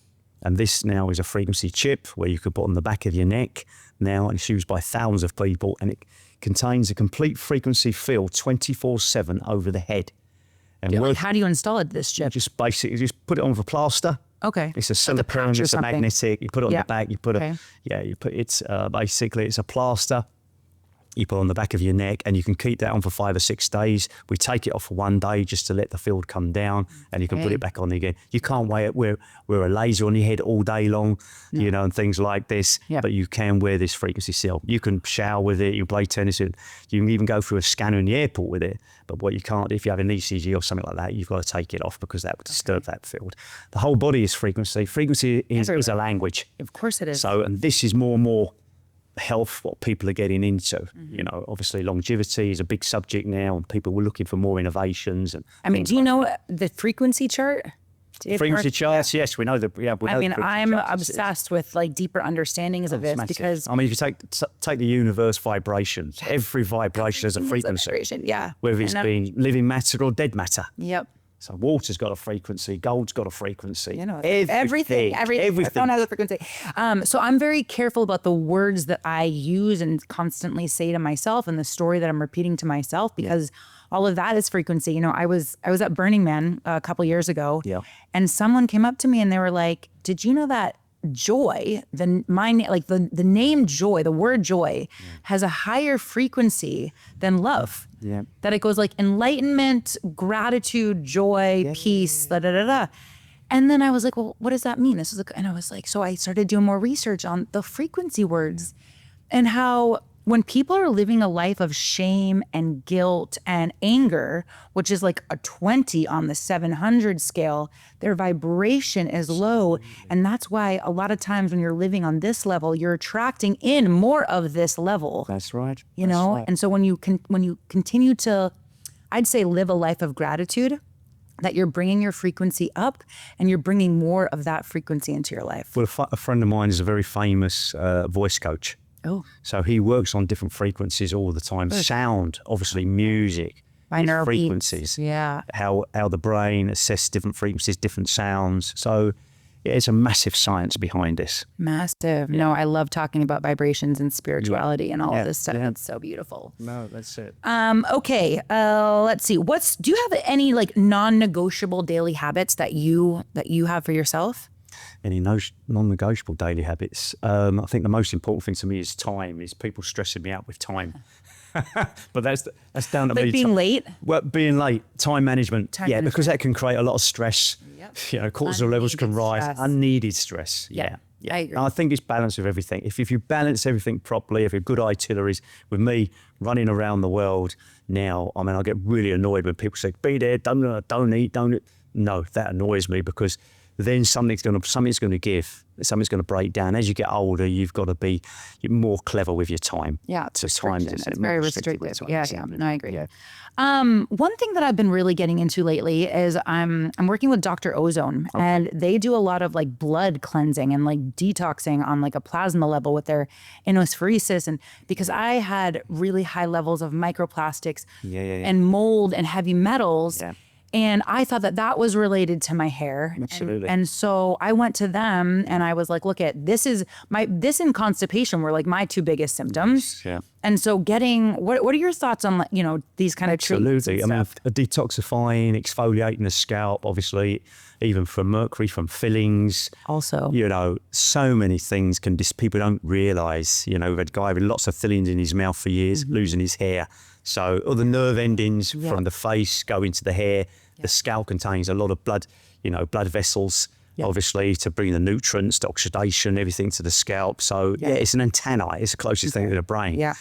And this now is a frequency chip where you could put on the back of your neck now, and it's used by thousands of people, and it contains a complete frequency field 24/7 over the head. And how do you install it, this chip? Just basically just put it on with a plaster. Okay. It's a silicone, it's a magnetic. You put it on the back. You put basically it's a plaster. You put it on the back of your neck, and you can keep that on for 5 or 6 days. We take it off for 1 day just to let the field come down, and you can put it back on again. You can't wear a laser on your head all day long, and things like this, but you can wear this frequency cell. You can shower with it, you play tennis with it. You can even go through a scanner in the airport with it. But what you can't, if you have an ECG or something like that, you've got to take it off because that would disturb that field. The whole body is frequency. Frequency is a language. Of course it is. So, and this is more and more health, what people are getting into. Obviously longevity is a big subject now, and people were looking for more innovations. And do you know the frequency chart? Frequency charts, yes, we know that. Yeah, I'm obsessed with deeper understandings of this because if you take the universe vibrations, every vibration has a frequency. Whether it's been living matter or dead matter. Yep. So water's got a frequency, gold's got a frequency. Everything has a frequency. So I'm very careful about the words that I use and constantly say to myself, and the story that I'm repeating to myself, because all of that is frequency. I was at Burning Man a couple years ago, and someone came up to me and they were like, "Did you know that joy, the name joy, the word joy, has a higher frequency than love? That it goes like enlightenment, gratitude, joy, peace, da da da da." And then I was like, "Well, what does that mean?" And I was like, so I started doing more research on the frequency words and how when people are living a life of shame and guilt and anger, which is like a 20 on the 700 scale, their vibration is low. And that's why a lot of times when you're living on this level, you're attracting in more of this level. That's right. You know? Right. And so when you continue to, I'd say, live a life of gratitude, that you're bringing your frequency up and you're bringing more of that frequency into your life. Well, a friend of mine is a very famous voice coach. Oh. So he works on different frequencies all the time. Good. Sound, obviously music, binaural frequencies. Beats. Yeah. How the brain assesses different frequencies, different sounds. So yeah, it's a massive science behind this. Massive. Yeah. No, I love talking about vibrations and spirituality and all of this stuff. Yeah. It's so beautiful. No, that's it. Okay. Let's see. Do you have any like non-negotiable daily habits that you have for yourself? Any non-negotiable daily habits? I think the most important thing to me is time. Is people stressing me out with time. But that's down to me. Being late? Well, being late, time management. Because that can create a lot of stress. Yep. You know, cortisol levels can rise. Stress. Unneeded stress. Yeah. I agree. And I think it's balance with everything. If you balance everything properly, if you have good itineraries, with me running around the world now, I mean, I get really annoyed when people say, be there, don't eat. No, that annoys me because then something's going to give, something's going to break down. As you get older, you've got to be more clever with your time. Yeah, it's very restrictive. Yeah, no, I agree. Yeah. One thing that I've been really getting into lately is I'm working with Dr. Ozone, and they do a lot of like blood cleansing and like detoxing on like a plasma level with their inospheresis. And because I had really high levels of microplastics and mold and heavy metals. Yeah. And I thought that was related to my hair. Absolutely. And so I went to them and I was like, look, this and constipation were like my two biggest symptoms. Yeah. And so what are your thoughts on, these kind of treatments? Absolutely. I mean, a detoxifying, exfoliating the scalp, obviously, even from mercury, from fillings. Also. So many things people don't realize, we've had a guy with lots of fillings in his mouth for years, losing his hair. So all the nerve endings from the face go into the hair. The scalp contains a lot of blood, blood vessels, obviously, to bring the nutrients, the oxidation, everything to the scalp. So it's an antenna. It's the closest thing to the brain. Yeah.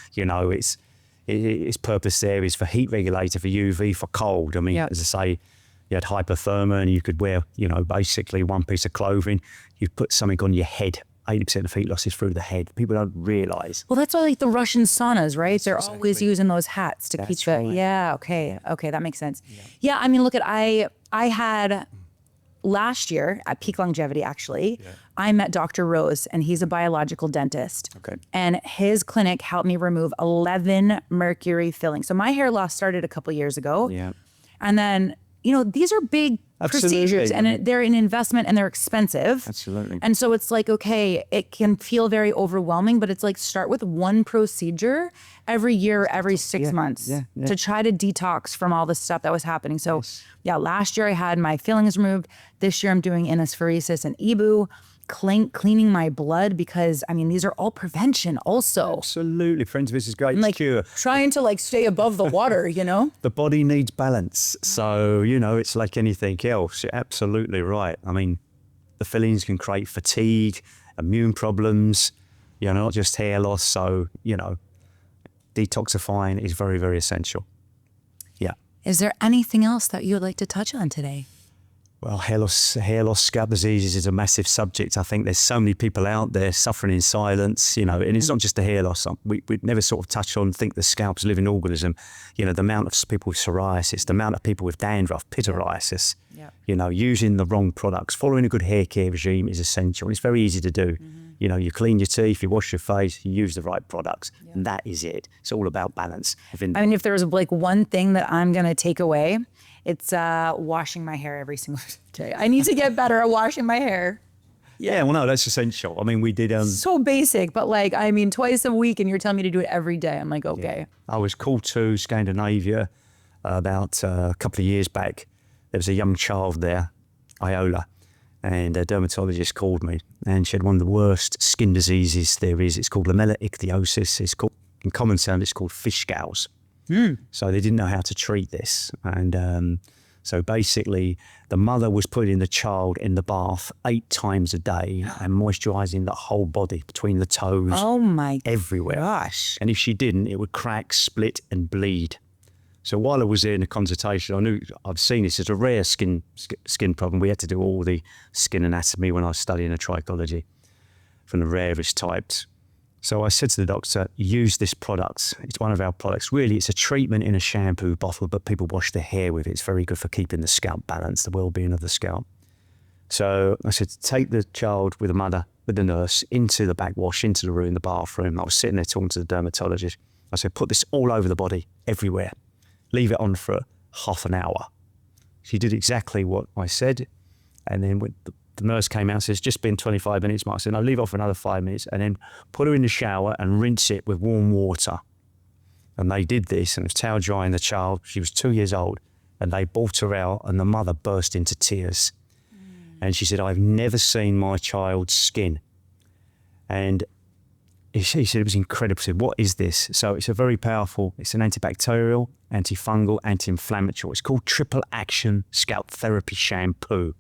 Its purpose there is for heat regulator, for UV, for cold. I mean, as I say, you had hypothermia and you could wear, basically one piece of clothing. You put something on your head. 80% of heat loss is through the head. People don't realise. Well, that's why like the Russian saunas, right? They're always using those hats to keep it. Right. Yeah. Okay, that makes sense. Yeah. I mean, look I had last year at Peak Longevity, actually, I met Dr. Rose, and he's a biological dentist. Okay. And his clinic helped me remove 11 mercury fillings. So my hair loss started a couple years ago. Yeah. And then, these are big procedures, and they're an investment and they're expensive. Absolutely. And so it's like, okay, it can feel very overwhelming, but it's like start with one procedure every year, every 6 months to try to detox from all the stuff that was happening. So last year I had my fillings removed. This year I'm doing inospheresis and EBU. Cleaning my blood, because I mean these are all prevention also. Absolutely, friends, this is great. Like cure. Trying to stay above the water, The body needs balance, so it's like anything else. You're absolutely right. I mean, the fillings can create fatigue, immune problems, not just hair loss. So detoxifying is very, very essential. Yeah. Is there anything else that you would like to touch on today? Well, hair loss, scalp diseases is a massive subject. I think there's so many people out there suffering in silence, and it's not just the hair loss. We'd never sort of touch on, think the scalp's a living organism. The amount of people with psoriasis, the amount of people with dandruff, pityriasis, using the wrong products. Following a good hair care regime is essential. It's very easy to do. You clean your teeth, you wash your face, you use the right products, and that is it. It's all about balance. I mean, if there was one thing that I'm going to take away, it's washing my hair every single day. I need to get better at washing my hair. Yeah, well, no, that's essential. I mean, we did... so basic, but twice a week, and you're telling me to do it every day. I'm like, okay. I was called to Scandinavia about a couple of years back. There was a young child there, Iola, and a dermatologist called me, and she had one of the worst skin diseases there is. It's called lamellar ichthyosis. It's called, in common terms, it's called fish scales. So they didn't know how to treat this. And So basically, the mother was putting the child in the bath 8 times a day and moisturising the whole body between the toes. Oh my everywhere. gosh. And if she didn't, it would crack, split and bleed. So while I was in a consultation, I knew I've seen this as a rare skin problem. We had to do all the skin anatomy when I was studying a trichology from the rarest types. So I said to the doctor, use this product. It's one of our products. Really, it's a treatment in a shampoo bottle, but people wash their hair with it. It's very good for keeping the scalp balanced, the well-being of the scalp. So I said, take the child with the mother, with the nurse, into the backwash, into the room, the bathroom. I was sitting there talking to the dermatologist. I said, put this all over the body, everywhere. Leave it on for half an hour. She did exactly what I said. And then when the nurse came out and says, just been 25 minutes, Mark. I said, no, leave off for another 5 minutes and then put her in the shower and rinse it with warm water. And they did this, and it was towel drying the child. She was 2 years old, and they brought her out, and the mother burst into tears. And she said, I've never seen my child's skin. And she said it was incredible. She said, what is this? So it's a very powerful, it's an antibacterial, antifungal, anti-inflammatory. It's called triple action scalp therapy shampoo.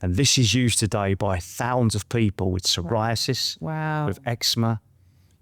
And this is used today by thousands of people with psoriasis, with eczema,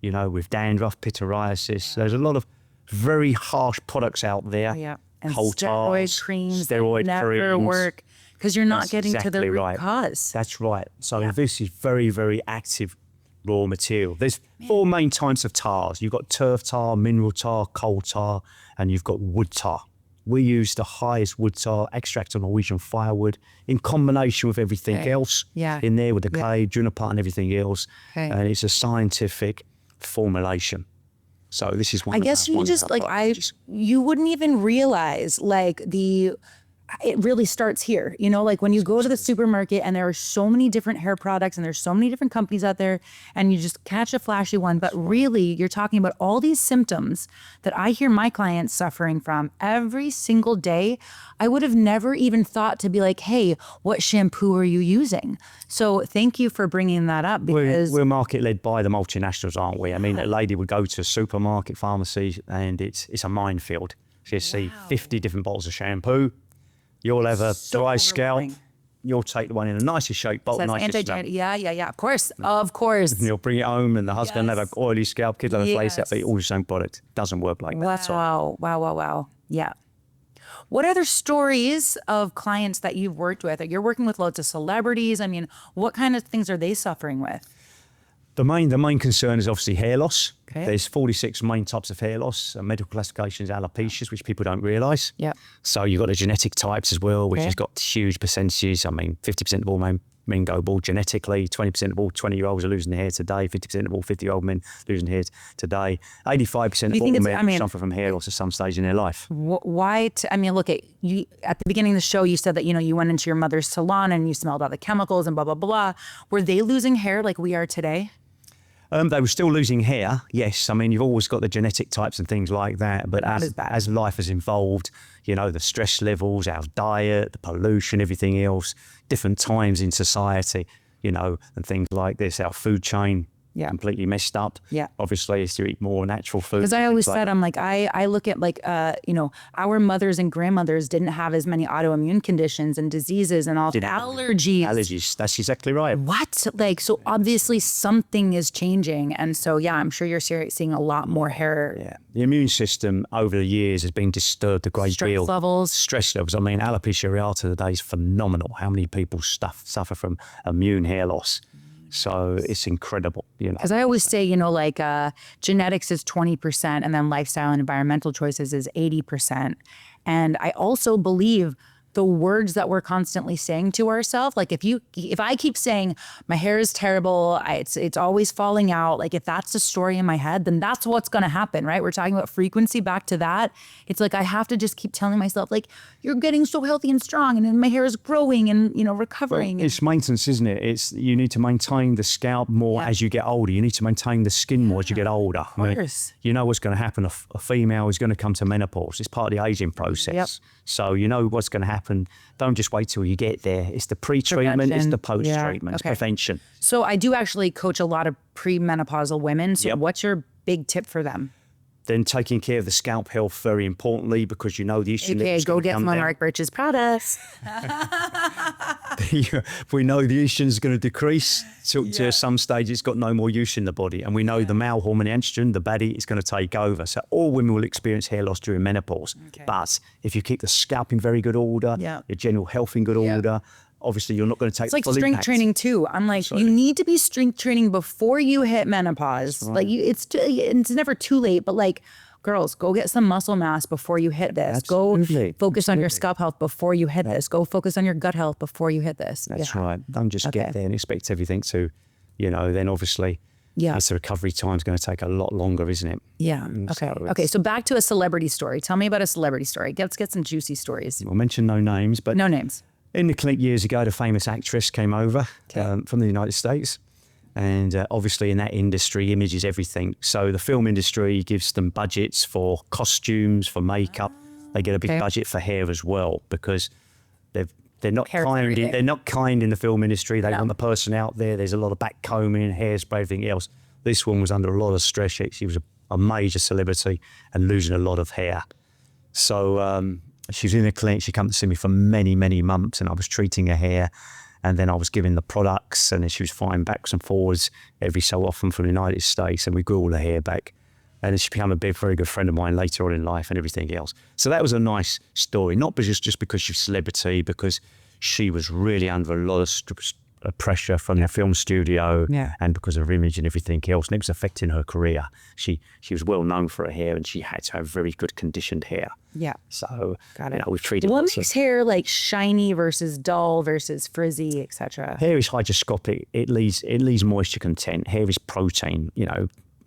you know, with dandruff, pityriasis. There's a lot of very harsh products out there. Yeah. And Coltars, steroid creams steroid never creams. work because you're not That's getting to the exactly root right. cause. That's right. So this is very, very active raw material. There's 4 main types of tars. You've got turf tar, mineral tar, coal tar, and you've got wood tar. We use the highest wood tar, extract of Norwegian firewood, in combination with everything else in there, with the clay, juniper and everything else. And it's a scientific formulation. So this is one. I guess you just you wouldn't even realize it really starts here. You know, like when you go to the supermarket and there are so many different hair products and there's so many different companies out there and you just catch a flashy one. But really, you're talking about all these symptoms that I hear my clients suffering from every single day. I would have never even thought to be like, hey, what shampoo are you using? So thank you for bringing that up, because we're market led by the multinationals, aren't we? I mean, a lady would go to a supermarket, pharmacy, and it's a minefield. She'll see 50 different bottles of shampoo. You'll have a dry scalp. You'll take the one in a nicer shape bottle, nicer smell. Yeah. Of course. And you'll bring it home, and the husband will have an oily scalp, kids will have a face up, all the same product. Doesn't work like that. Wow. Yeah. What other stories of clients that you've worked with? You're working with loads of celebrities. I mean, what kind of things are they suffering with? The main concern is obviously hair loss. Okay. There's 46 main types of hair loss. Medical classification is alopecia, which people don't realise. Yeah. So you've got the genetic types as well, which has got huge percentages. I mean, 50% of all men go bald genetically. 20% of all 20-year-olds are losing their hair today. 50% of all 50-year-old men losing hair today. 85% of all men suffer from hair loss at some stage in their life. Why? Look, at the beginning of the show, you said that, you went into your mother's salon and you smelled all the chemicals and blah, blah, blah. Were they losing hair like we are today? They were still losing hair, yes. I mean, you've always got the genetic types and things like that. But as life has evolved, the stress levels, our diet, the pollution, everything else, different times in society, and things like this, our food chain completely messed up. Yeah. Obviously, is to eat more natural food. Because I always said, I'm like, I look at our mothers and grandmothers didn't have as many autoimmune conditions and diseases and all allergies. Allergies, that's exactly right. What? So obviously something is changing. And so, I'm sure you're seeing a lot more hair. Yeah. The immune system over the years has been disturbed a great deal. Stress levels. I mean, alopecia areata today is phenomenal. How many people suffer from immune hair loss? So it's incredible, Because I always say, genetics is 20% and then lifestyle and environmental choices is 80%. And I also believe the words that we're constantly saying to ourselves, like if I keep saying my hair is terrible, it's always falling out, like if that's the story in my head, then that's what's going to happen, right? We're talking about frequency, back to that. It's like I have to just keep telling myself, like, you're getting so healthy and strong, and then my hair is growing and recovering. Well, it's maintenance, isn't it? You need to maintain the scalp more as you get older. You need to maintain the skin more as you get older. Of course. You know what's going to happen. A female is going to come to menopause. It's part of the aging process. Yep. So you know what's going to happen. Don't just wait till you get there. It's the pre-treatment, it's the post-treatment, it's prevention. So I do actually coach a lot of premenopausal women. So what's your big tip for them? Then taking care of the scalp health, very importantly, because you know the estrogen. Okay, go get some of Mark Birch's products. We know the estrogen is going to decrease to some stage. It's got no more use in the body. And we know the male hormone estrogen, the baddie, is going to take over. So all women will experience hair loss during menopause. Okay. But if you keep the scalp in very good order, your general health in good order, obviously you're not going to take It's like full strength impact. training too. I'm like, you need to be strength training before you hit menopause. Like it's never too late, but like, girls, go get some muscle mass before you hit this. Absolutely. Go focus on your scalp health before you hit this. Go focus on your gut health before you hit this. That's right. Don't just get there and expect everything to, then obviously it's the recovery time is going to take a lot longer, isn't it? Yeah. Okay. So back to a celebrity story. Tell me about a celebrity story. Let's get some juicy stories. We'll mention no names, but no names. In the clinic years ago, the famous actress came over from the United States. And obviously in that industry, image is everything. So the film industry gives them budgets for costumes, for makeup. They get a big budget for hair as well, because they're not kind. They're not kind in the film industry. They want the person out there. There's a lot of back combing, hairspray, everything else. This one was under a lot of stress. She was a major celebrity and losing a lot of hair. So she was in the clinic. She came to see me for many, many months, and I was treating her hair. And then I was giving the products, and then she was flying backwards and forwards every so often from the United States, and we grew all the hair back. And then she became a very good friend of mine later on in life and everything else. So that was a nice story, not just because she's a celebrity, because she was really under a lot of pressure from the film studio and because of her image and everything else. And it was affecting her career. She was well known for her hair, and she had to have very good conditioned hair. Yeah. So we've treated. What makes hair like shiny versus dull versus frizzy, etc.? Hair is hygroscopic. It leaves moisture content. Hair is protein.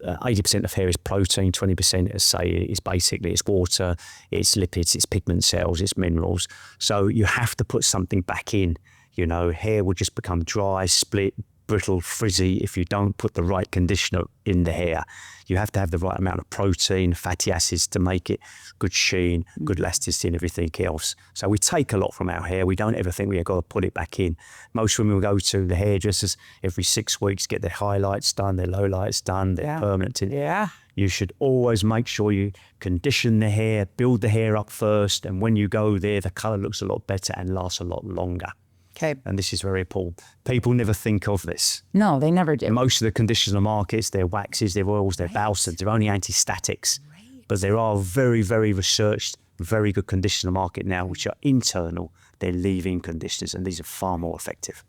80% of hair is protein. 20%, as say, is basically it's water, it's lipids, it's pigment cells, it's minerals. So you have to put something back in. Hair will just become dry, split, brittle, frizzy if you don't put the right conditioner in the hair. You have to have the right amount of protein, fatty acids to make it good sheen, good elasticity and everything else. So we take a lot from our hair. We don't ever think we've got to put it back in. Most women will go to the hairdressers every 6 weeks, get their highlights done, their lowlights done, their permanent tint. Yeah. You should always make sure you condition the hair, build the hair up first, and when you go there, the colour looks a lot better and lasts a lot longer. Okay. And this is very important. People never think of this. No, they never do. Most of the conditioner markets, their waxes, their oils, their balsams, they're only antistatics. But there are very, very researched, very good conditioner market now, which are internal. They're leave-in conditioners, and these are far more effective.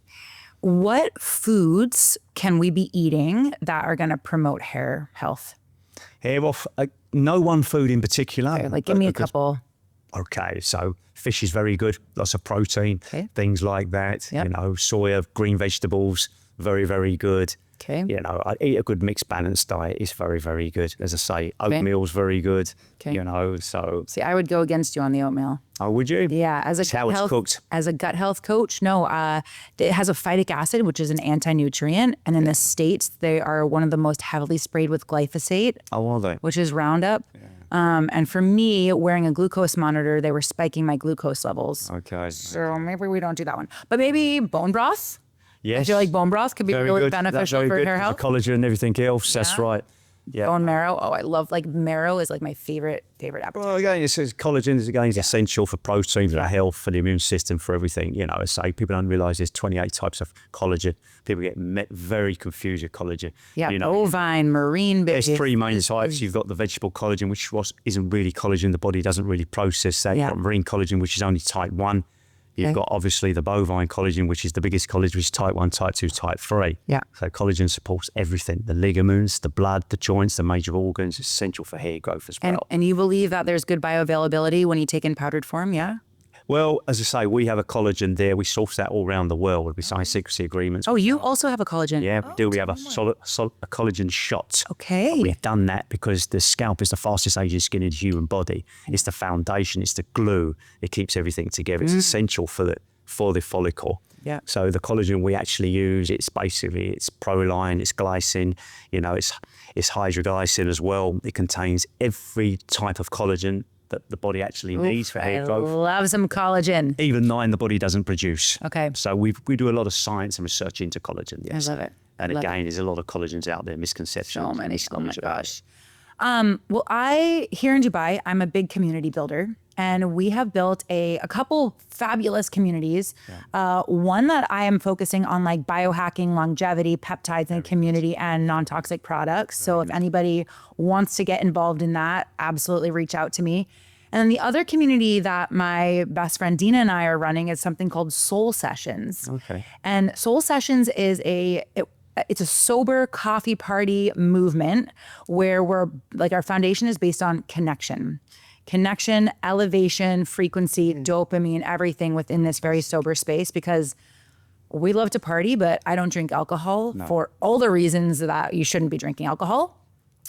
What foods can we be eating that are going to promote hair health? Hair off, no one food in particular. Okay, like give me a couple. Okay, so fish is very good, lots of protein, things like that. Soya, green vegetables, very, very good. Okay. I eat a good mixed balanced diet. It's very, very good. As I say, oatmeal's very good. Okay. So. See, I would go against you on the oatmeal. Oh, would you? Yeah, as a gut health coach. No, it has a phytic acid, which is an anti-nutrient, and in the States, they are one of the most heavily sprayed with glyphosate. Oh, are they? Which is Roundup. Yeah. And for me, wearing a glucose monitor, they were spiking my glucose levels. Okay. So maybe we don't do that one. But maybe bone broth? Yes. I feel like bone broth could be really beneficial for hair health. The collagen and everything else, that's right. Yeah. Bone marrow. Oh, I love, marrow is my favorite appetite. Well, again, collagen is essential for protein, for our health, for the immune system, for everything. As I say, people don't realize there's 28 types of collagen. People get very confused with collagen. Yeah, bovine, marine. There's three main types. You've got the vegetable collagen, which isn't really collagen. The body doesn't really process that. You've got marine collagen, which is only type 1. You've got obviously the bovine collagen, which is the biggest collagen, which is type 1, type 2, type 3. Yeah. So collagen supports everything, the ligaments, the blood, the joints, the major organs. It's essential for hair growth as well. And you believe that there's good bioavailability when you take in powdered form, yeah? Well, as I say, we have a collagen there. We source that all around the world. We sign secrecy agreements. Oh, you also have a collagen? Yeah, we do. We have a collagen shot. Okay. But we've done that because the scalp is the fastest aging skin in the human body. It's the foundation. It's the glue. It keeps everything together. It's essential for the follicle. Yeah. So the collagen we actually use, it's proline, it's glycine, it's hydroglycin as well. It contains every type of collagen that the body actually needs for hair growth. I love some collagen. Even 9 the body doesn't produce. Okay. So we do a lot of science and research into collagen, yes. I love it. And again, there's a lot of collagens out there, misconceptions. So many, oh my gosh. Well, here in Dubai, I'm a big community builder, and we have built a couple fabulous communities. One that I am focusing on like biohacking, longevity, peptides in community, and non-toxic products. So if anybody wants to get involved in that, absolutely reach out to me. And then the other community that my best friend Dina and I are running is something called Soul Sessions. Okay. And Soul Sessions is it's a sober coffee party movement where our foundation is based on connection, elevation, frequency, dopamine, everything within this very sober space, because we love to party, but I don't drink alcohol for all the reasons that you shouldn't be drinking alcohol.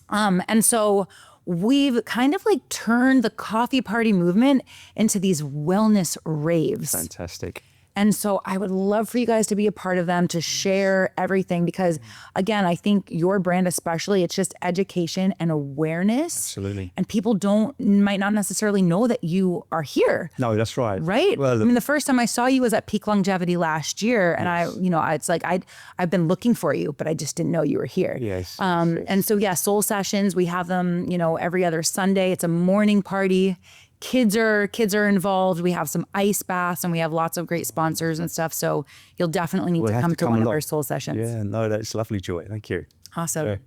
And so we've kind of like turned the coffee party movement into these wellness raves. Fantastic. And so I would love for you guys to be a part of them, to share everything, because again, I think your brand especially, it's just education and awareness. Absolutely. And people might not necessarily know that you are here. No, that's right. Right? Well, I mean, the first time I saw you was at Peak Longevity last year. And it's like, I've been looking for you, but I just didn't know you were here. Yes. And so, Soul Sessions, we have them, every other Sunday. It's a morning party. Kids are involved. We have some ice baths, and we have lots of great sponsors and stuff. So you'll definitely need to come to one of our Soul Sessions. Yeah, no, that's lovely, Joy. Thank you. Awesome. Yeah.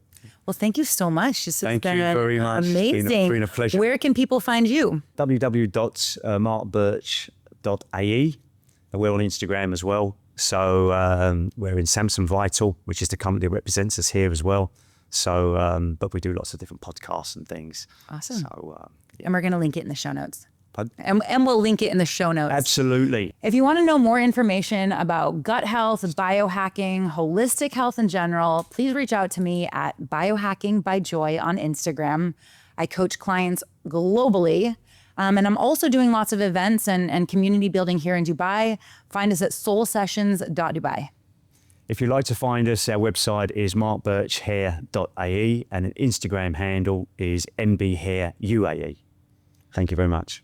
Well, thank you so much. This has been very much. Amazing. It's been a pleasure. Where can people find you? www.markbirch.ae. We're on Instagram as well. So we're in Samsung Vital, which is the company that represents us here as well. So, but we do lots of different podcasts and things. Awesome. So, And we're going to link it in the show notes. Pardon? And we'll link it in the show notes. Absolutely. If you want to know more information about gut health, biohacking, holistic health in general, please reach out to me at Biohacking by Joy on Instagram. I coach clients globally. And I'm also doing lots of events and community building here in Dubai. Find us at soulsessions.dubai. If you'd like to find us, our website is markbirchhair.ae and an Instagram handle is nbhairuae. Thank you very much.